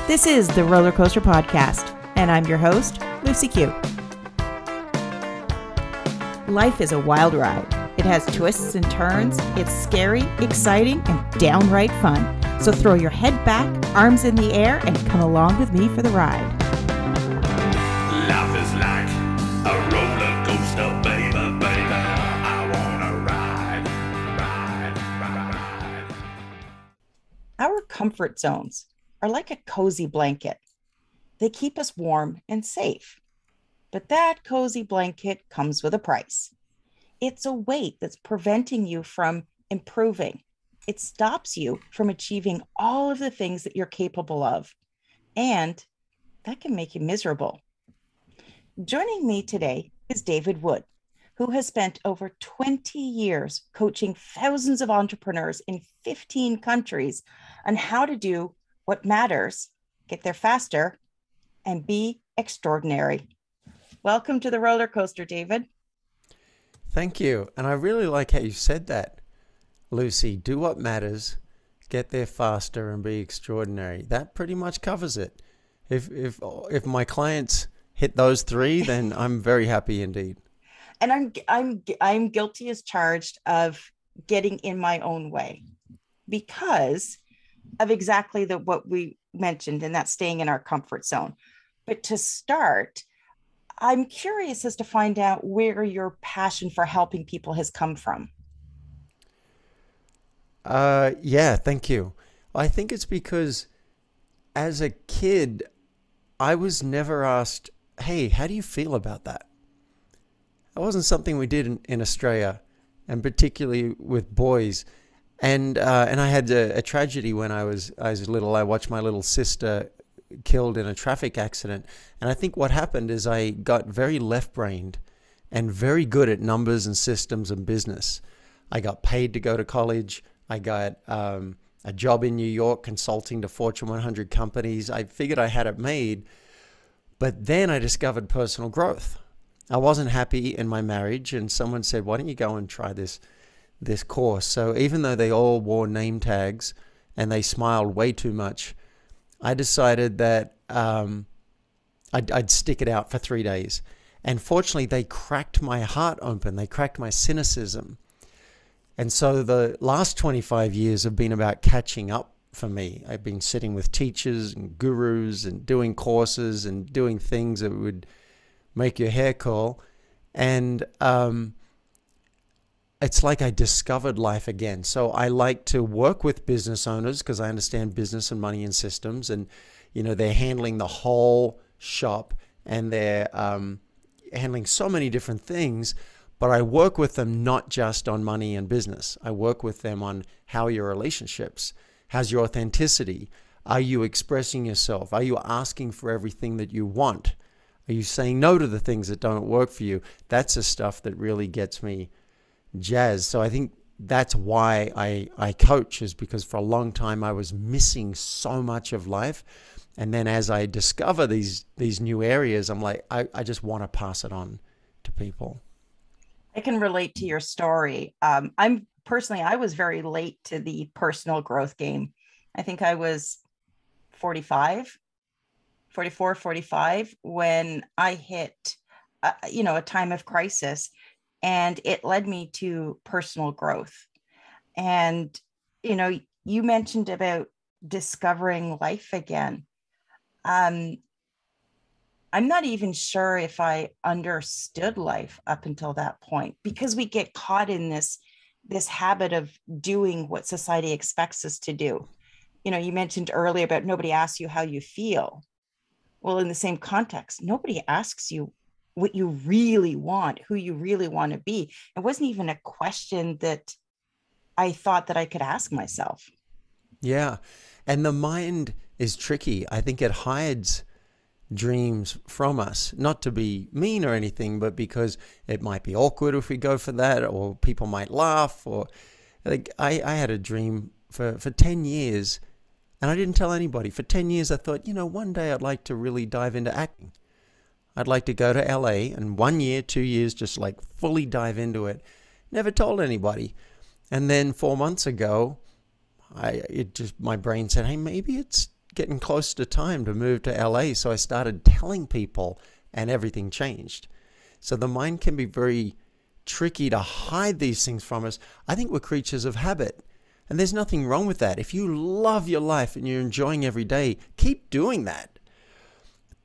This is the Roller Coaster Podcast, and I'm your host, Lucy Q. Life is a wild ride. It has twists and turns. It's scary, exciting, and downright fun. So throw your head back, arms in the air, and come along with me for the ride. Life is like a roller coaster, baby, baby. I wanna ride. Our comfort zones are like a cozy blanket. They keep us warm and safe. But that cozy blanket comes with a price. It's a weight that's preventing you from improving. It stops you from achieving all of the things that you're capable of. And that can make you miserable. Joining me today is David Wood, who has spent over 20 years coaching thousands of entrepreneurs in 15 countries on how to do what matters, get there faster, and be extraordinary. Welcome to the roller coaster, David. Thank you. And I really like how you said that, Lucy. Do what matters, get there faster, and be extraordinary. That pretty much covers it. If my clients hit those three, then I'm very happy indeed. And I'm guilty as charged of getting in my own way because of exactly what we mentioned, and that's staying in our comfort zone. But to start, I'm curious as to find out where your passion for helping people has come from. Yeah, thank you. I think it's because as a kid, I was never asked, hey, how do you feel about that? That wasn't something we did in Australia, and particularly with boys. And I had a tragedy when I was little. I watched my little sister killed in a traffic accident. And I think what happened is I got very left-brained and very good at numbers and systems and business. I got paid to go to college. I got a job in New York consulting to Fortune 100 companies. I figured I had it made. But then I discovered personal growth. I wasn't happy in my marriage, and someone said, why don't you go and try this course? So even though they all wore name tags and they smiled way too much, I decided that I'd stick it out for 3 days. And fortunately, they cracked my heart open. They cracked my cynicism. And so the last 25 years have been about catching up for me. I've been sitting with teachers and gurus and doing courses and doing things that would make your hair curl. And it's like I discovered life again. So I like to work with business owners because I understand business and money and systems, and they're handling the whole shop and they're handling so many different things. But I work with them not just on money and business. I work with them on how are your relationships, how's your authenticity, are you expressing yourself, are you asking for everything that you want, are you saying no to the things that don't work for you? That's the stuff that really gets me jazzed. So I think that's why I coach, is because for a long time I was missing so much of life. And then as I discover these new areas, I'm like, I just want to pass it on to people. I can relate to your story. I was very late to the personal growth game. I think I was 44, 45 when I hit, a time of crisis. And it led me to personal growth. And, you mentioned about discovering life again. I'm not even sure if I understood life up until that point, because we get caught in this habit of doing what society expects us to do. You mentioned earlier about nobody asks you how you feel. Well, in the same context, nobody asks you what you really want, who you really want to be. It wasn't even a question that I thought that I could ask myself. Yeah. And the mind is tricky. I think it hides dreams from us, not to be mean or anything, but because it might be awkward if we go for that, or people might laugh, or like I had a dream for 10 years and I didn't tell anybody. For 10 years, I thought, one day I'd like to really dive into acting. I'd like to go to LA and 1 year, 2 years, just like fully dive into it. Never told anybody. And then 4 months ago, my brain said, hey, maybe it's getting close to time to move to LA. So I started telling people and everything changed. So the mind can be very tricky to hide these things from us. I think we're creatures of habit. And there's nothing wrong with that. If you love your life and you're enjoying every day, keep doing that.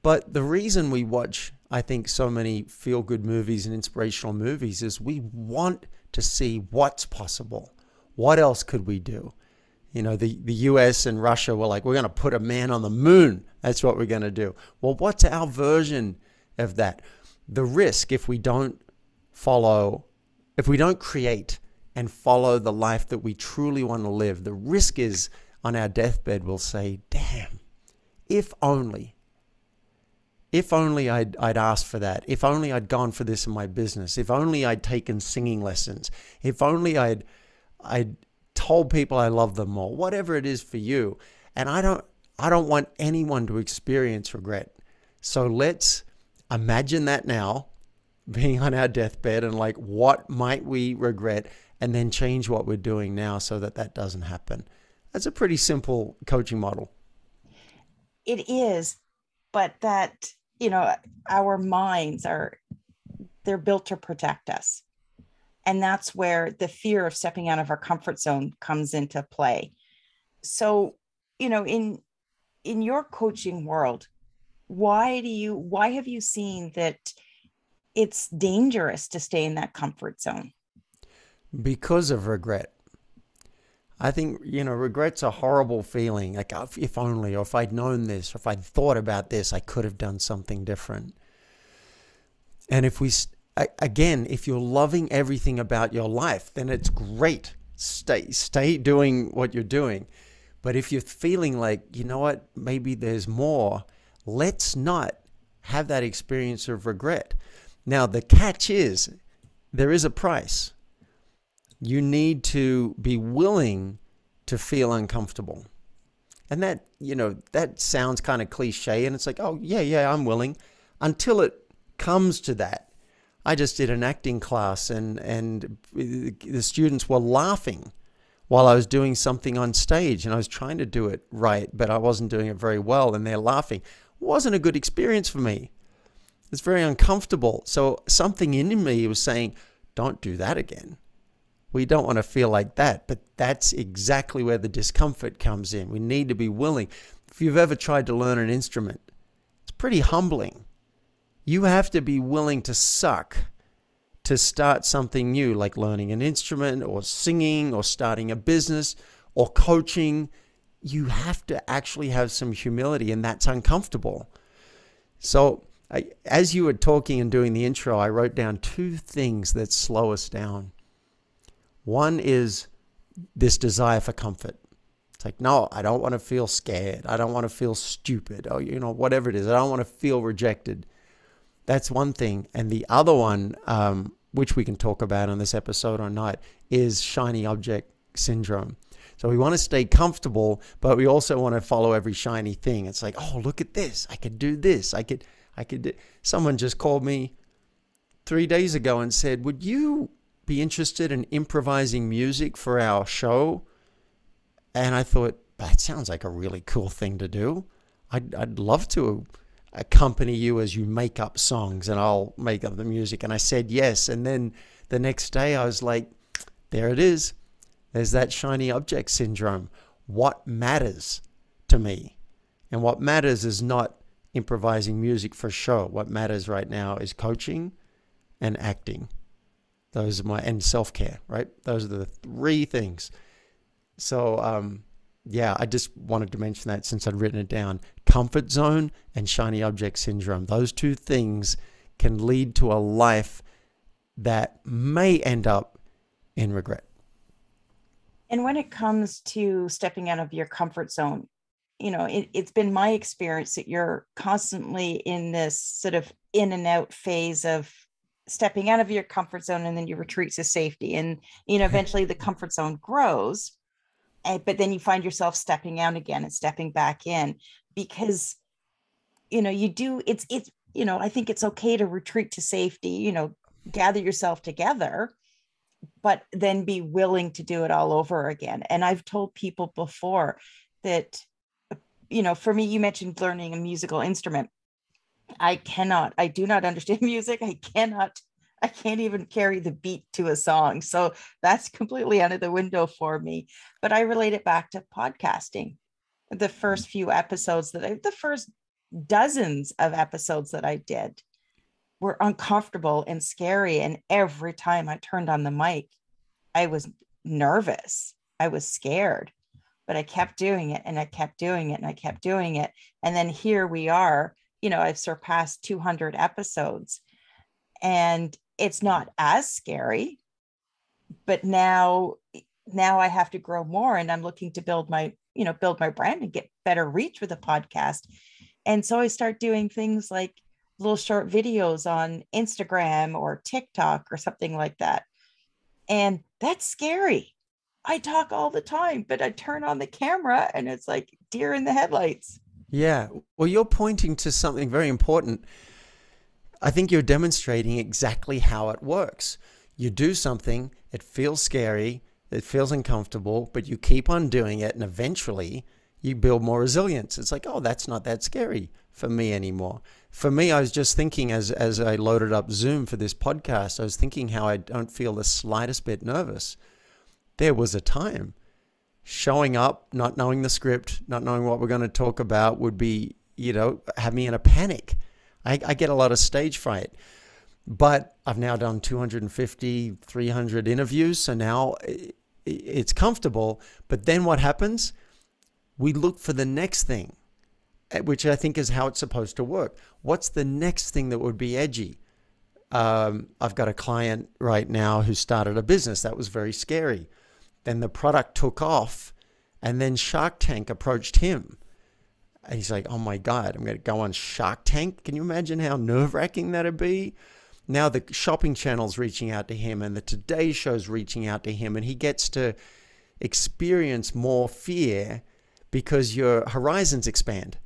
But the reason we watch, I think, so many feel-good movies and inspirational movies is we want to see what's possible. What else could we do? You know, the US and Russia were like, we're going to put a man on the moon. That's what we're going to do. Well, what's our version of that? The risk if we don't create and follow the life that we truly want to live, the risk is on our deathbed we'll say, damn, if only I'd asked for that. If only I'd gone for this in my business. If only I'd taken singing lessons. If only I'd told people I love them more. Whatever it is for you. And I don't want anyone to experience regret. So let's imagine that now, being on our deathbed, and like, what might we regret, and then change what we're doing now so that that doesn't happen. That's a pretty simple coaching model. It is, but that, you know, our minds they're built to protect us. And that's where the fear of stepping out of our comfort zone comes into play. So, you know, in your coaching world, why have you seen that it's dangerous to stay in that comfort zone? Because of regret. I think, you know, regret's a horrible feeling. Like, if only, or if I'd known this, or if I'd thought about this, I could have done something different. And if you're loving everything about your life, then it's great. Stay doing what you're doing. But if you're feeling like, you know what, maybe there's more, let's not have that experience of regret. Now, the catch is there is a price. You need to be willing to feel uncomfortable. And that, you know, that sounds kind of cliche, and it's like, oh, yeah, I'm willing, until it comes to that. I just did an acting class, and the students were laughing while I was doing something on stage, and I was trying to do it right, but I wasn't doing it very well, and they're laughing. It wasn't a good experience for me. It's very uncomfortable. So something in me was saying, don't do that again. We don't want to feel like that, but that's exactly where the discomfort comes in. We need to be willing. If you've ever tried to learn an instrument, it's pretty humbling. You have to be willing to suck to start something new, like learning an instrument or singing or starting a business or coaching. You have to actually have some humility, and that's uncomfortable. So as you were talking and doing the intro, I wrote down 2 things that slow us down. One is this desire for comfort. It's like, no, I don't want to feel scared. I don't want to feel stupid. Or, you know, whatever it is. I don't want to feel rejected. That's one thing. And the other one, which we can talk about on this episode or not, is shiny object syndrome. So we want to stay comfortable, but we also want to follow every shiny thing. It's like, oh, look at this. I could do this. I could do. Someone just called me 3 days ago and said, would you be interested in improvising music for our show? And I thought, that sounds like a really cool thing to do. I'd love to accompany you as you make up songs, and I'll make up the music. And I said yes. And then the next day I was like, there it is. There's that shiny object syndrome. What matters to me? And what matters is not improvising music for show. What matters right now is coaching and acting. Those are and self-care, right? Those are the 3 things. So, yeah, I just wanted to mention that since I'd written it down. Comfort zone and shiny object syndrome. Those 2 things can lead to a life that may end up in regret. And when it comes to stepping out of your comfort zone, you know, it's been my experience that you're constantly in this sort of in and out phase of stepping out of your comfort zone, and then you retreat to safety. And, you know, eventually the comfort zone grows, but then you find yourself stepping out again and stepping back in, because, you know, you know, I think it's okay to retreat to safety, you know, gather yourself together, but then be willing to do it all over again. And I've told people before that, for me, you mentioned learning a musical instrument. I do not understand music. I can't even carry the beat to a song. So that's completely out of the window for me. But I relate it back to podcasting. The first few episodes the first dozens of episodes that I did were uncomfortable and scary. And every time I turned on the mic, I was nervous. I was scared, but I kept doing it and I kept doing it and I kept doing it. And then here we are, I've surpassed 200 episodes and it's not as scary, but now I have to grow more and I'm looking to build my brand and get better reach with a podcast. And so I start doing things like little short videos on Instagram or TikTok or something like that. And that's scary. I talk all the time, but I turn on the camera and it's like deer in the headlights. Yeah. Well, you're pointing to something very important. I think you're demonstrating exactly how it works. You do something, it feels scary, it feels uncomfortable, but you keep on doing it and eventually you build more resilience. It's like, oh, that's not that scary for me anymore. For me, I was just thinking as I loaded up Zoom for this podcast, I was thinking how I don't feel the slightest bit nervous. There was a time showing up, not knowing the script, not knowing what we're going to talk about would be, have me in a panic. I get a lot of stage fright. But I've now done 250, 300 interviews. So now it's comfortable. But then what happens? We look for the next thing, which I think is how it's supposed to work. What's the next thing that would be edgy? I've got a client right now who started a business. That was very scary. Then the product took off and then Shark Tank approached him. And he's like, oh my God, I'm going to go on Shark Tank. Can you imagine how nerve-wracking that'd be? Now the shopping channel's reaching out to him and the Today Show's reaching out to him and he gets to experience more fear because your horizons expand.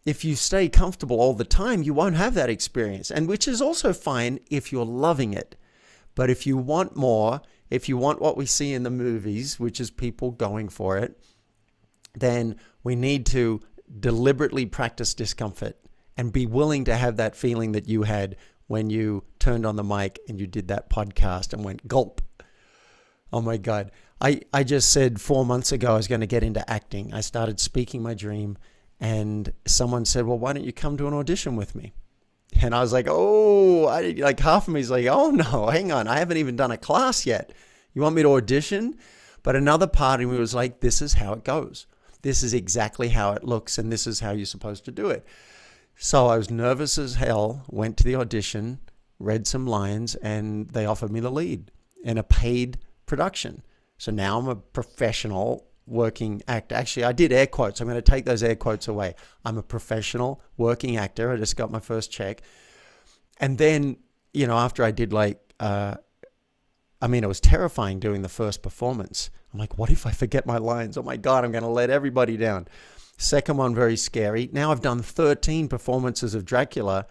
If you stay comfortable all the time, you won't have that experience, and which is also fine if you're loving it. But if you want more, if you want what we see in the movies, which is people going for it, then we need to deliberately practice discomfort and be willing to have that feeling that you had when you turned on the mic and you did that podcast and went gulp. Oh my God. I just said 4 months ago I was going to get into acting. I started speaking my dream and someone said, well, why don't you come to an audition with me? And I was like, like half of me is like, oh no, hang on. I haven't even done a class yet. You want me to audition? But another part of me was like, this is how it goes. This is exactly how it looks. And this is how you're supposed to do it. So I was nervous as hell, went to the audition, read some lines, and they offered me the lead in a paid production. So now I'm a professional working actor. Actually, I did air quotes. I'm going to take those air quotes away. I'm a professional working actor. I just got my first check. And then, after I did it was terrifying doing the first performance. I'm like, what if I forget my lines? Oh my God, I'm going to let everybody down. Second one, very scary. Now I've done 13 performances of Dracula.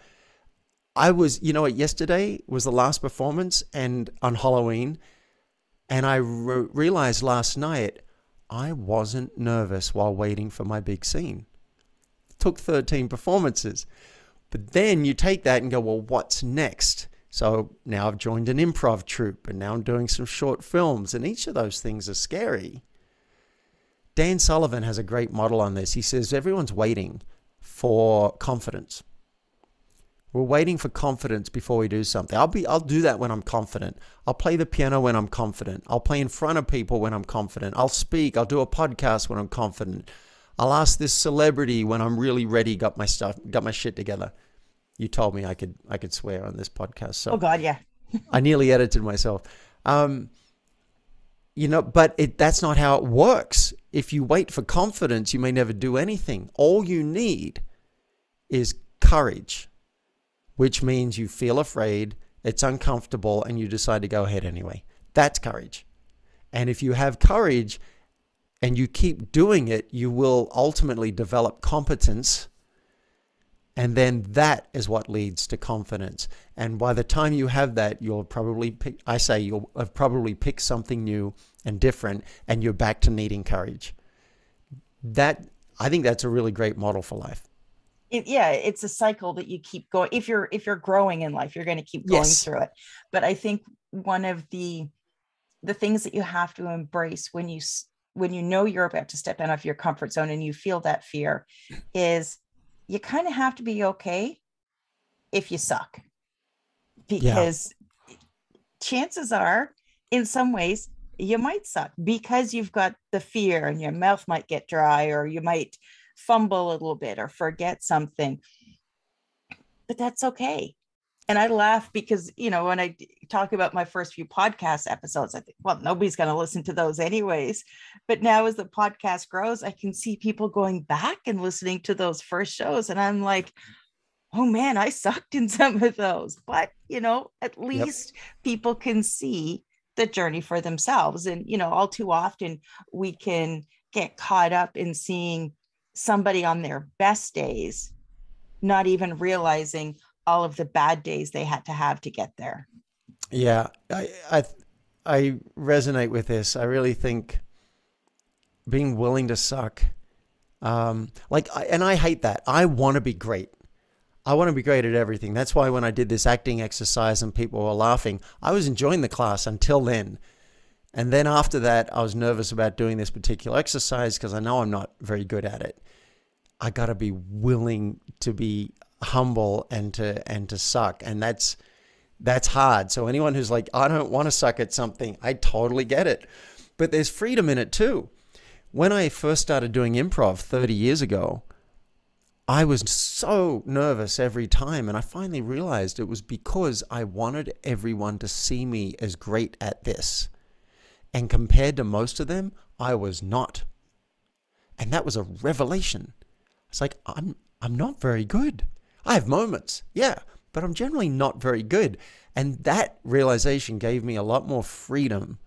Yesterday was the last performance and on Halloween. And I realized last night I wasn't nervous while waiting for my big scene. It took 13 performances. But then you take that and go, well, what's next? So now I've joined an improv troupe and now I'm doing some short films and each of those things are scary. Dan Sullivan has a great model on this. He says everyone's waiting for confidence. We're waiting for confidence before we do something. I'll do that when I'm confident. I'll play the piano when I'm confident. I'll play in front of people when I'm confident. I'll speak. I'll do a podcast when I'm confident. I'll ask this celebrity when I'm really ready, got my shit together. You told me I could swear on this podcast. So Oh God, yeah. I nearly edited myself. But that's not how it works. If you wait for confidence, you may never do anything. All you need is courage, which means you feel afraid, it's uncomfortable, and you decide to go ahead anyway. That's courage. And if you have courage and you keep doing it, you will ultimately develop competence. And then that is what leads to confidence. And by the time you have that, you'll have probably picked something new and different, and you're back to needing courage. That, I think that's a really great model for life. Yeah, it's a cycle that you keep going. If you're growing in life, you're going to keep going Yes. through it. But I think one of the things that you have to embrace when you know you're about to step out of your comfort zone and you feel that fear is you kind of have to be okay if you suck, Yeah. because chances are, in some ways, you might suck because you've got the fear and your mouth might get dry, or you might fumble a little bit or forget something, but that's okay. And I laugh because, when I talk about my first few podcast episodes, I think, well, nobody's going to listen to those anyways. But now as the podcast grows, I can see people going back and listening to those first shows. And I'm like, oh man, I sucked in some of those. But, at Yep. least people can see the journey for themselves. And, all too often we can get caught up in seeing somebody on their best days, not even realizing all of the bad days they had to have to get there. Yeah. I resonate with this. I really think being willing to suck, and I hate that. I want to be great. I want to be great at everything. That's why when I did this acting exercise and people were laughing, I was enjoying the class until then. And then after that, I was nervous about doing this particular exercise because I know I'm not very good at it. I got to be willing to be humble and to suck, and that's hard. So anyone who's like, I don't want to suck at something, I totally get it. But there's freedom in it too. When I first started doing improv 30 years ago, I was so nervous every time, and I finally realized it was because I wanted everyone to see me as great at this. And compared to most of them, I was not. And that was a revelation. It's like, I'm not very good. I have moments, yeah, but I'm generally not very good. And that realization gave me a lot more freedom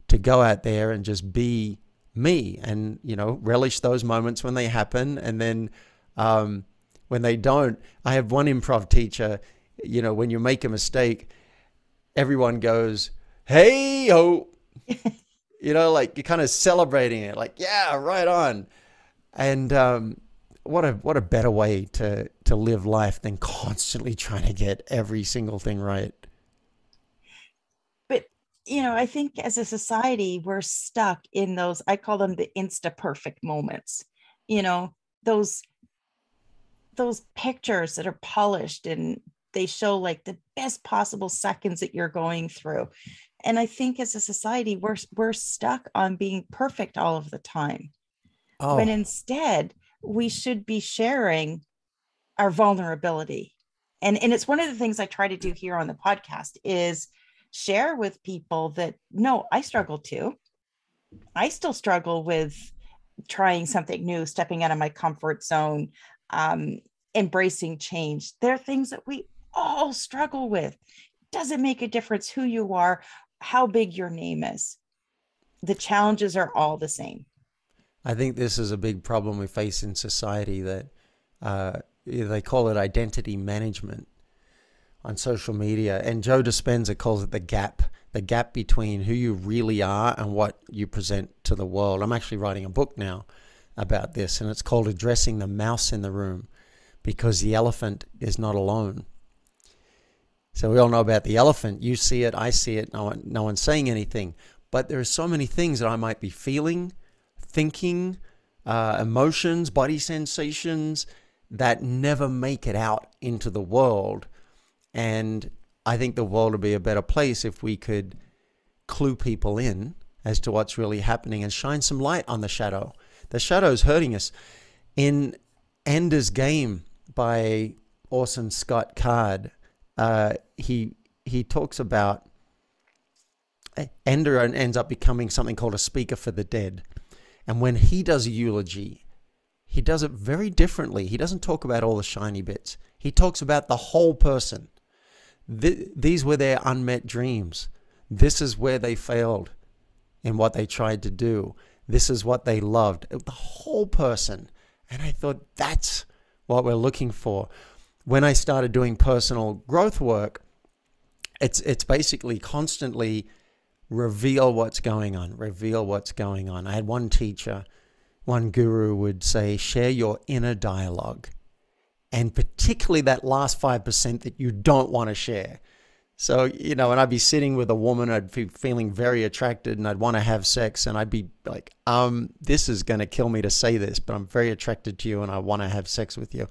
to go out there and just be me and, relish those moments when they happen. And then when they don't, I have one improv teacher, when you make a mistake, everyone goes, hey, oh, like you're kind of celebrating it, like, yeah, right on. And what a better way to live life than constantly trying to get every single thing right. But, I think as a society, we're stuck in those, I call them the Insta perfect moments, you know, those those pictures that are polished and they show like the best possible seconds that you're going through. And I think as a society, we're stuck on being perfect all of the time, when Oh, instead we should be sharing our vulnerability. And it's one of the things I try to do here on the podcast is share with people that no, I struggle too. I still struggle with trying something new, stepping out of my comfort zone, um, embracing change. There are things that we all struggle with. Doesn't make a difference who you are, how big your name is. The challenges are all the same. I think this is a big problem we face in society that they call it identity management on social media. And Joe Dispenza calls it the gap between who you really are and what you present to the world. I'm actually writing a book now about this, and it's called Addressing the Mouse in the Room, because the elephant is not alone. So we all know about the elephant. You see it, I see it, no one's saying anything. But there are so many things that I might be feeling, thinking, emotions, body sensations that never make it out into the world. And I think the world would be a better place if we could clue people in as to what's really happening and shine some light on the shadow. The shadow's hurting us. In Ender's Game by Orson Scott Card, he talks about Ender ends up becoming something called a speaker for the dead. And when he does a eulogy, he does it very differently. He doesn't talk about all the shiny bits. He talks about the whole person. These were their unmet dreams. This is where they failed in what they tried to do. This is what they loved. The whole person. And I thought, that's what we're looking for. When I started doing personal growth work, it's basically constantly reveal what's going on. I had one teacher one guru would say, share your inner dialogue. And particularly that last 5% that you don't want to share. So, and I'd be sitting with a woman, I'd be feeling very attracted and I'd want to have sex. And I'd be like, this is going to kill me to say this, but I'm very attracted to you and I want to have sex with you.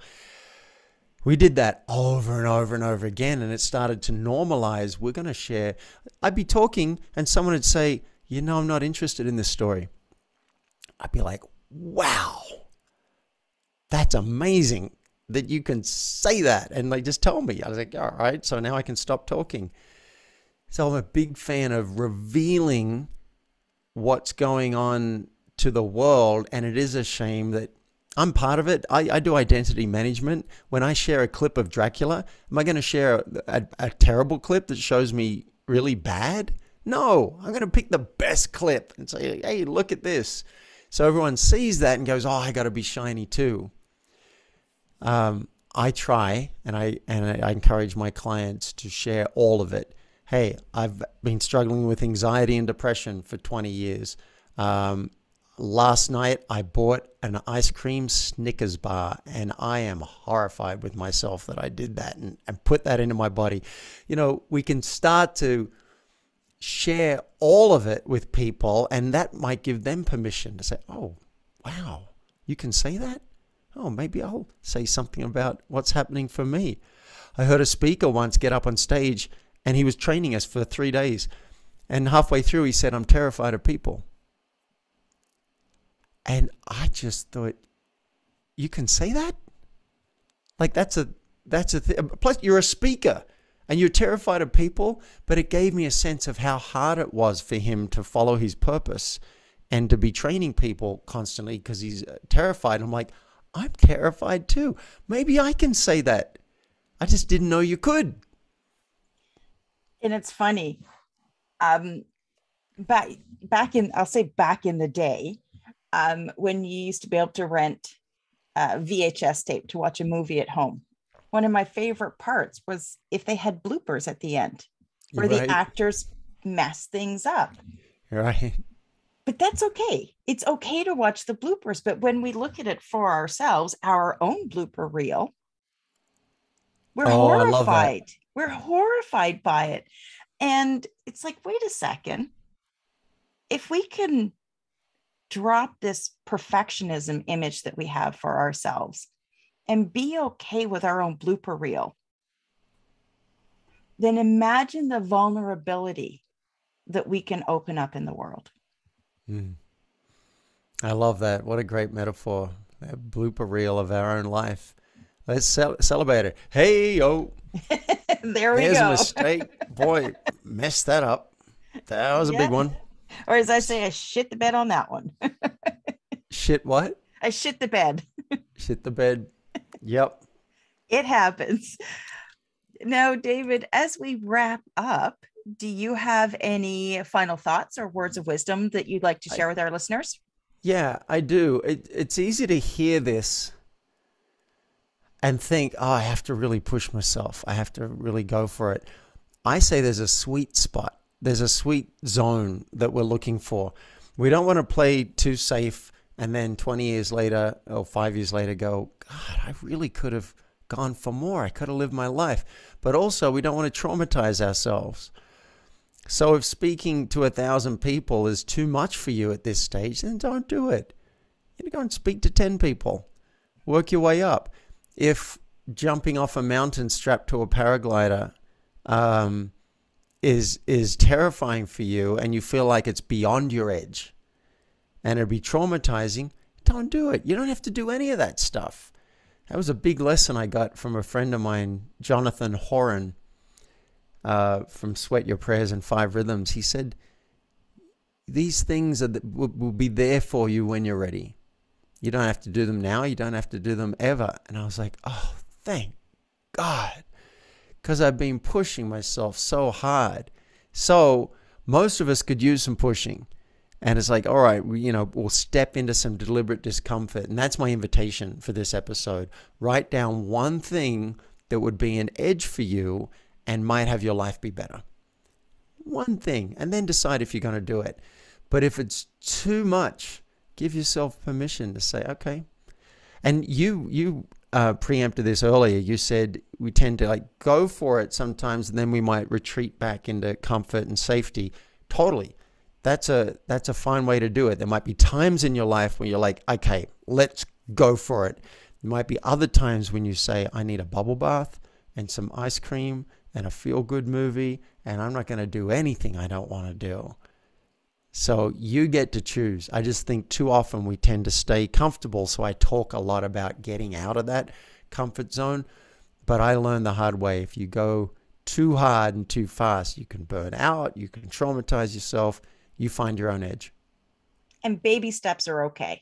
We did that over and over and over again. And it started to normalize. We're going to share. I'd be talking and someone would say, I'm not interested in this story. I'd be like, wow, that's amazing that you can say that. And they just tell me. I was like, all right, so now I can stop talking. So I'm a big fan of revealing what's going on to the world. And it is a shame that I'm part of it. I do identity management. When I share a clip of Dracula, am I going to share a terrible clip that shows me really bad? No, I'm going to pick the best clip and say, hey, look at this. So everyone sees that and goes, oh, I got to be shiny too. I try and I encourage my clients to share all of it. Hey, I've been struggling with anxiety and depression for 20 years. Last night I bought an ice cream Snickers bar and I am horrified with myself that I did that and put that into my body. We can start to share all of it with people and that might give them permission to say, oh, wow, you can say that? Oh, maybe I'll say something about what's happening for me. I heard a speaker once get up on stage and he was training us for 3 days. And halfway through, he said, I'm terrified of people. And I just thought, you can say that? Like that's a thing. Plus, you're a speaker and you're terrified of people. But it gave me a sense of how hard it was for him to follow his purpose and to be training people constantly because he's terrified. I'm like, I'm terrified too. Maybe I can say that. I just didn't know you could. And it's funny. Back in the day, when you used to be able to rent VHS tape to watch a movie at home, one of my favorite parts was if they had bloopers at the end where the actors mess things up. Right. But that's okay. It's okay to watch the bloopers. But when we look at it for ourselves, our own blooper reel, we're horrified. We're horrified by it. And it's like, wait a second. If we can drop this perfectionism image that we have for ourselves and be okay with our own blooper reel, then imagine the vulnerability that we can open up in the world. I love that. What a great metaphor. That blooper reel of our own life. Let's celebrate it. Hey, yo. There we There's go. a mistake. Boy, messed that up. That was a big one. Or as I say, I shit the bed on that one. Shit what? I shit the bed. Shit the bed. Yep. It happens. Now, David, as we wrap up, do you have any final thoughts or words of wisdom that you'd like to share with our listeners? Yeah, I do. It's easy to hear this and think, oh, I have to really push myself. I have to really go for it. I say there's a sweet spot. There's a sweet zone that we're looking for. We don't want to play too safe and then 20 years later or 5 years later go, God, I really could have gone for more. I could have lived my life. But also we don't want to traumatize ourselves. So if speaking to 1,000 people is too much for you at this stage, then don't do it. You go and speak to 10 people. Work your way up. If jumping off a mountain strapped to a paraglider is terrifying for you and you feel like it's beyond your edge and it'd be traumatizing, don't do it. You don't have to do any of that stuff. That was a big lesson I got from a friend of mine, Jonathan Horan, from Sweat Your Prayers and 5 Rhythms. He said, these things will be there for you when you're ready. You don't have to do them now. You don't have to do them ever. And I was like, oh, thank God. Because I've been pushing myself so hard. So most of us could use some pushing. And it's like, all right, we'll step into some deliberate discomfort. And that's my invitation for this episode. Write down one thing that would be an edge for you and might have your life be better. One thing. And then decide if you're going to do it. But if it's too much, Give yourself permission to say, okay. And you preempted this earlier. You said we tend to like go for it sometimes, and then we might retreat back into comfort and safety. Totally. That's a fine way to do it. There might be times in your life where you're like, okay, let's go for it. There might be other times when you say, I need a bubble bath and some ice cream and a feel-good movie, and I'm not going to do anything I don't want to do. So you get to choose. I just think too often we tend to stay comfortable. So I talk a lot about getting out of that comfort zone. But I learned the hard way. If you go too hard and too fast, you can burn out, you can traumatize yourself, you find your own edge. And baby steps are okay.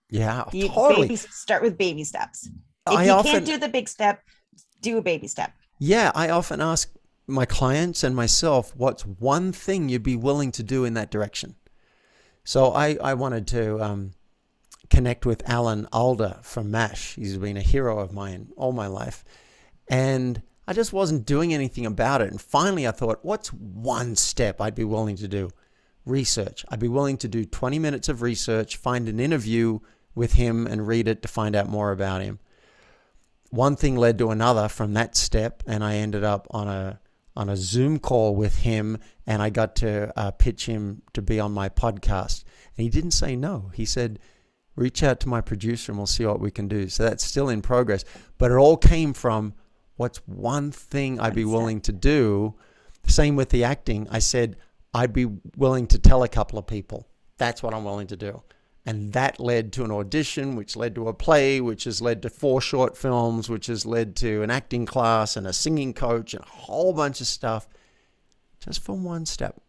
Yeah, totally. Start with baby steps. If you can't do the big step, do a baby step. Yeah, I often ask my clients and myself, what's one thing you'd be willing to do in that direction? So I wanted to connect with Alan Alda from MASH. He's been a hero of mine all my life. And I just wasn't doing anything about it. And finally I thought, what's one step I'd be willing to do? Research. I'd be willing to do 20 minutes of research, find an interview with him and read it to find out more about him. One thing led to another from that step, and I ended up on a Zoom call with him, and I got to pitch him to be on my podcast. And he didn't say no. He said, reach out to my producer and we'll see what we can do. So that's still in progress. But it all came from, what's one thing I'd be willing to do? Same with the acting. I said, I'd be willing to tell a couple of people. That's what I'm willing to do. And that led to an audition, which led to a play, which has led to 4 short films, which has led to an acting class and a singing coach and a whole bunch of stuff just from one step.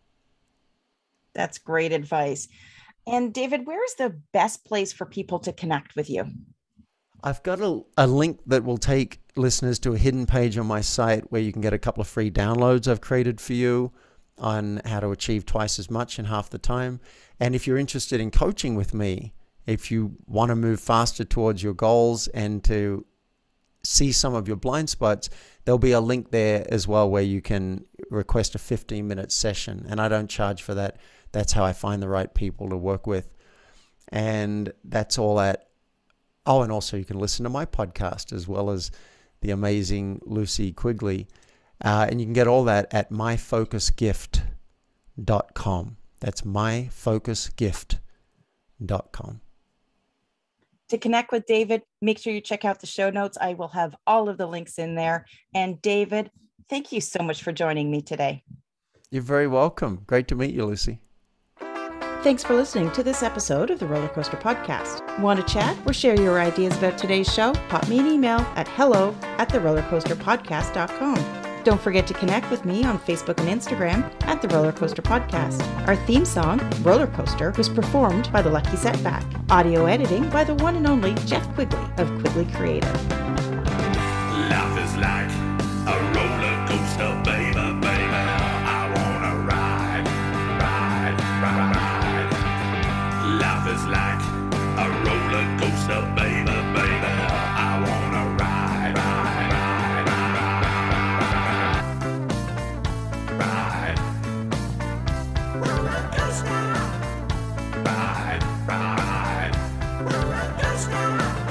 That's great advice. And David, where is the best place for people to connect with you? I've got a link that will take listeners to a hidden page on my site where you can get a couple of free downloads I've created for you on how to achieve twice as much in half the time. And if you're interested in coaching with me, if you want to move faster towards your goals and to see some of your blind spots, there'll be a link there as well where you can request a 15-minute session. And I don't charge for that. That's how I find the right people to work with. And that's all at, oh, and also you can listen to my podcast as well as the amazing Lucy Quigley. And you can get all that at myfocusgift.com. That's myfocusgift.com. To connect with David, make sure you check out the show notes. I will have all of the links in there. And David, thank you so much for joining me today. You're very welcome. Great to meet you, Lucy. Thanks for listening to this episode of the Roller Coaster Podcast. Want to chat or share your ideas about today's show? Pop me an email at hello@therollercoasterpodcast.com. Don't forget to connect with me on Facebook and Instagram at The Roller Coaster Podcast. Our theme song, Roller Coaster, was performed by The Lucky Setback. Audio editing by the one and only Jeff Quigley of Quigley Creative. Life is like a roller coaster, baby, baby. I wanna ride, ride, ride, ride. Life is like a roller coaster, baby, baby. I wanna ride, ride, ride, ride, ride, ride. Roller coaster. Ride, ride. Roller coaster.